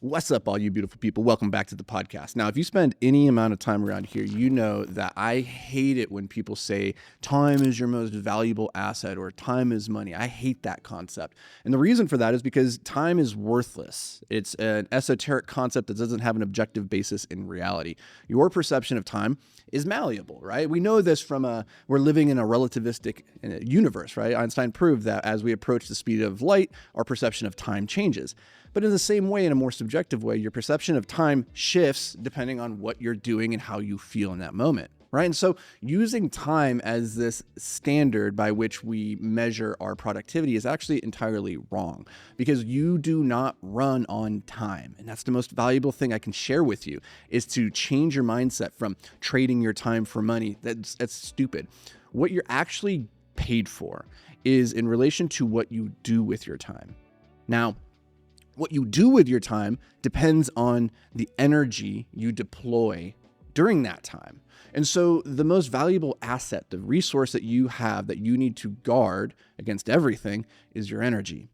What's up, all you beautiful people? Welcome back to the podcast. Now, if you spend any amount of time around here, you know that I hate it when people say time is your most valuable asset or time is money. I hate that concept. And the reason for that is because time is worthless. It's an esoteric concept that doesn't have an objective basis in reality. Your perception of time is malleable, right? We know this from we're living in a relativistic universe, right? Einstein proved that as we approach the speed of light, our perception of time changes. But in the same way, in a more subjective way, your perception of time shifts depending on what you're doing and how you feel in that moment, right? And so using time as this standard by which we measure our productivity is actually entirely wrong, because you do not run on time. And that's the most valuable thing I can share with you, is to change your mindset from trading your time for money. That's stupid. What you're actually paid for is in relation to what you do with your time. Now, what you do with your time depends on the energy you deploy during that time. And so the most valuable asset, the resource that you have that you need to guard against everything, is your energy.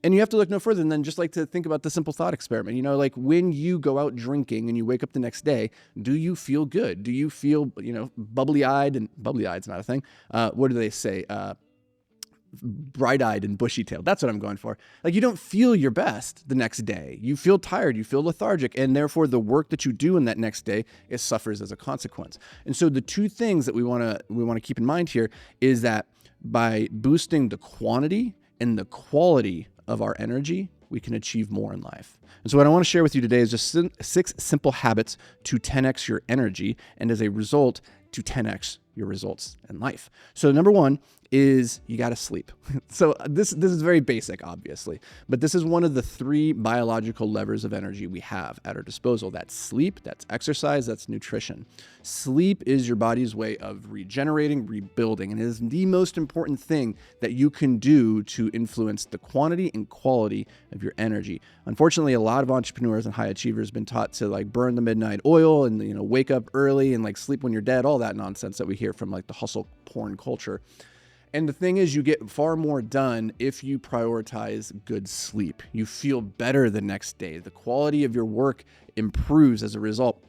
And you have to look no further than just like to think about the simple thought experiment. You know, like when you go out drinking and you wake up the next day, do you feel good? Do you feel, bubbly-eyed? And bubbly-eyed's not a thing. What do they say? Bright-eyed and bushy-tailed. That's what I'm going for. Like, you don't feel your best the next day. You feel tired, you feel lethargic, and therefore the work that you do in that next day, it suffers as a consequence. And so the two things that we want to keep in mind here is that by boosting the quantity and the quality of our energy, we can achieve more in life. And so what I want to share with you today is just 6 simple habits to 10x your energy, and as a result, to 10x your results in life. So number 1 is you got to sleep. So this is very basic, obviously, but this is one of the 3 biological levers of energy we have at our disposal. That's sleep, that's exercise, that's nutrition. Sleep is your body's way of regenerating, rebuilding, and it is the most important thing that you can do to influence the quantity and quality of your energy. Unfortunately, a lot of entrepreneurs and high achievers have been taught to like burn the midnight oil and wake up early and like sleep when you're dead, all that nonsense that we hear from like the hustle porn culture. And the thing is, you get far more done if you prioritize good sleep. You feel better the next day. The quality of your work improves as a result.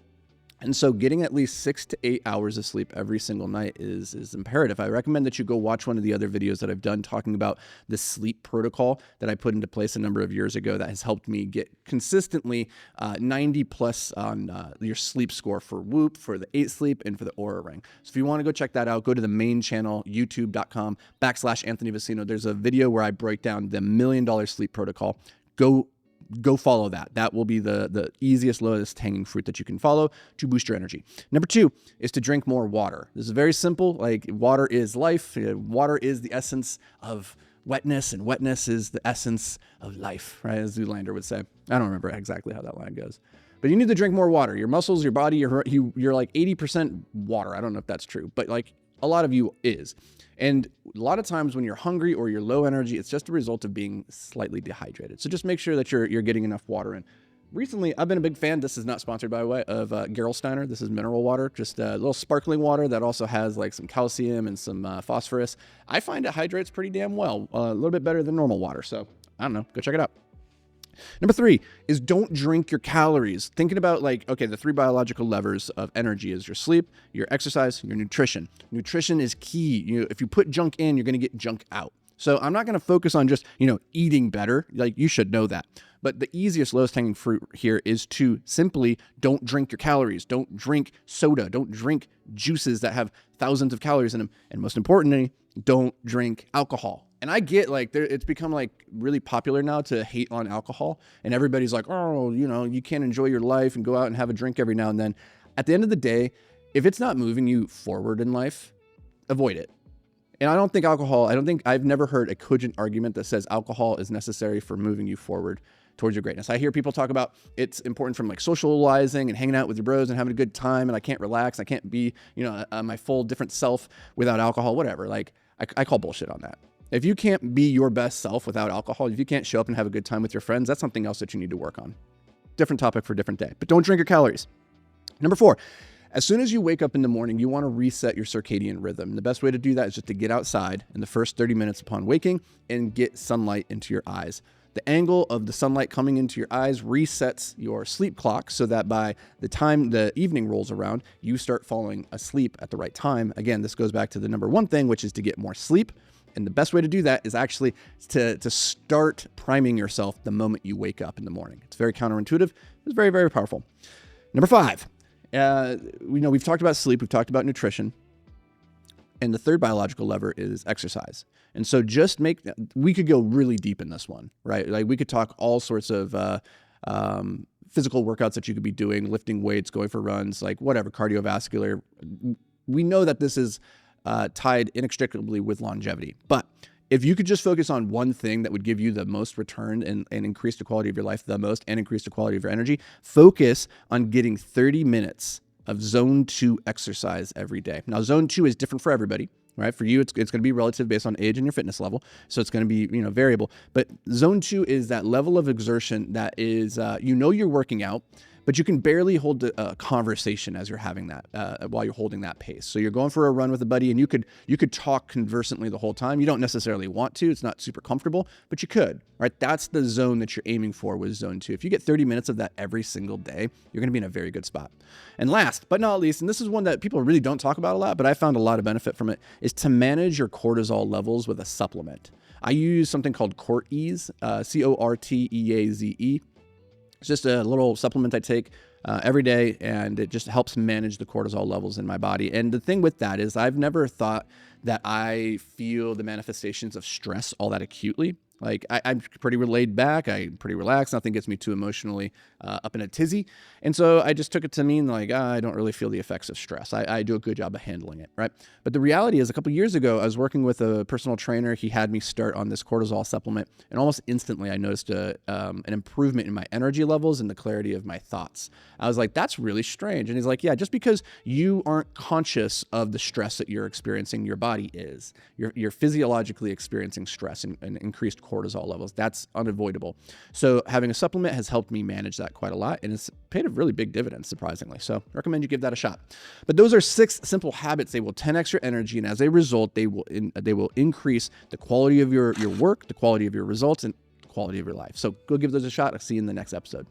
And so getting at least 6 to 8 hours of sleep every single night is imperative. I recommend that you go watch one of the other videos that I've done talking about the sleep protocol that I put into place a number of years ago that has helped me get consistently 90 plus on your sleep score for Whoop, for the 8 Sleep, and for the Aura Ring. So if you want to go check that out, go to the main channel, youtube.com/Anthony Vicino. There's a video where I break down the $1 million sleep protocol. Go follow that. That will be the easiest, lowest hanging fruit that you can follow to boost your energy. Number 2 is to drink more water. This is very simple. Like, water is life. Water is the essence of wetness, and wetness is the essence of life, right? As Zoolander would say. I don't remember exactly how that line goes. But you need to drink more water. Your muscles, your body, you're like 80% water. I don't know if that's true, but like a lot of you is. And a lot of times when you're hungry or you're low energy, it's just a result of being slightly dehydrated. So just make sure that you're getting enough water in. Recently, I've been a big fan, this is not sponsored by the way, of Gerolsteiner. This is mineral water, just a little sparkling water that also has like some calcium and some phosphorus. I find it hydrates pretty damn well, a little bit better than normal water. So I don't know, go check it out. Number 3 is don't drink your calories. Thinking about like, okay, the 3 biological levers of energy is your sleep, your exercise, your nutrition. Nutrition is key. If you put junk in, you're going to get junk out. So I'm not going to focus on just, eating better. Like, you should know that. But the easiest, lowest hanging fruit here is to simply don't drink your calories. Don't drink soda. Don't drink juices that have thousands of calories in them. And most importantly, don't drink alcohol. And I get like it's become like really popular now to hate on alcohol. And everybody's like, oh, you can't enjoy your life and go out and have a drink every now and then. At the end of the day, if it's not moving you forward in life, avoid it. And I've never heard a cogent argument that says alcohol is necessary for moving you forward towards your greatness. I hear people talk about it's important from like socializing and hanging out with your bros and having a good time, and I can't relax. I can't be, my full different self without alcohol, whatever. Like, I call bullshit on that. If you can't be your best self without alcohol, if you can't show up and have a good time with your friends, that's something else that you need to work on. Different topic for a different day, but don't drink your calories. Number 4, as soon as you wake up in the morning, you want to reset your circadian rhythm. The best way to do that is just to get outside in the first 30 minutes upon waking and get sunlight into your eyes. The angle of the sunlight coming into your eyes resets your sleep clock so that by the time the evening rolls around, you start falling asleep at the right time. Again, this goes back to the number one thing, which is to get more sleep. And the best way to do that is actually to start priming yourself the moment you wake up in the morning. It's very counterintuitive. It's very, very powerful. Number 5, we've talked about sleep. We've talked about nutrition. And the third biological lever is exercise. And so we could go really deep in this one, right? Like we could talk all sorts of physical workouts that you could be doing, lifting weights, going for runs, like whatever, cardiovascular. We know that this is tied inextricably with longevity. But if you could just focus on one thing that would give you the most return and increase the quality of your life the most and increase the quality of your energy, focus on getting 30 minutes of zone 2 exercise every day. Now, zone 2 is different for everybody, right? For you, it's going to be relative based on age and your fitness level. So it's going to be, variable. But zone 2 is that level of exertion that is, you're working out, but you can barely hold a conversation as you're having that, while you're holding that pace. So you're going for a run with a buddy and you could talk conversantly the whole time. You don't necessarily want to, it's not super comfortable, but you could, right? That's the zone that you're aiming for with zone 2. If you get 30 minutes of that every single day, you're going to be in a very good spot. And last but not least, and this is one that people really don't talk about a lot, but I found a lot of benefit from it, is to manage your cortisol levels with a supplement. I use something called Cortease, Corteaze. It's just a little supplement I take every day, and it just helps manage the cortisol levels in my body. And the thing with that is I've never thought that I feel the manifestations of stress all that acutely. Like I'm pretty laid back, I'm pretty relaxed, nothing gets me too emotionally up in a tizzy. And so I just took it to mean like, I don't really feel the effects of stress. I do a good job of handling it, right? But the reality is a couple of years ago, I was working with a personal trainer. He had me start on this cortisol supplement, and almost instantly I noticed an improvement in my energy levels and the clarity of my thoughts. I was like, that's really strange. And he's like, yeah, just because you aren't conscious of the stress that you're experiencing, your body is. You're physiologically experiencing stress and increased cortisol levels. That's unavoidable. So having a supplement has helped me manage that quite a lot, and it's paid a really big dividend, surprisingly. So I recommend you give that a shot. But those are 6 simple habits. They will 10x your energy, and as a result, they will increase the quality of your work, the quality of your results, and the quality of your life. So go give those a shot. I'll see you in the next episode.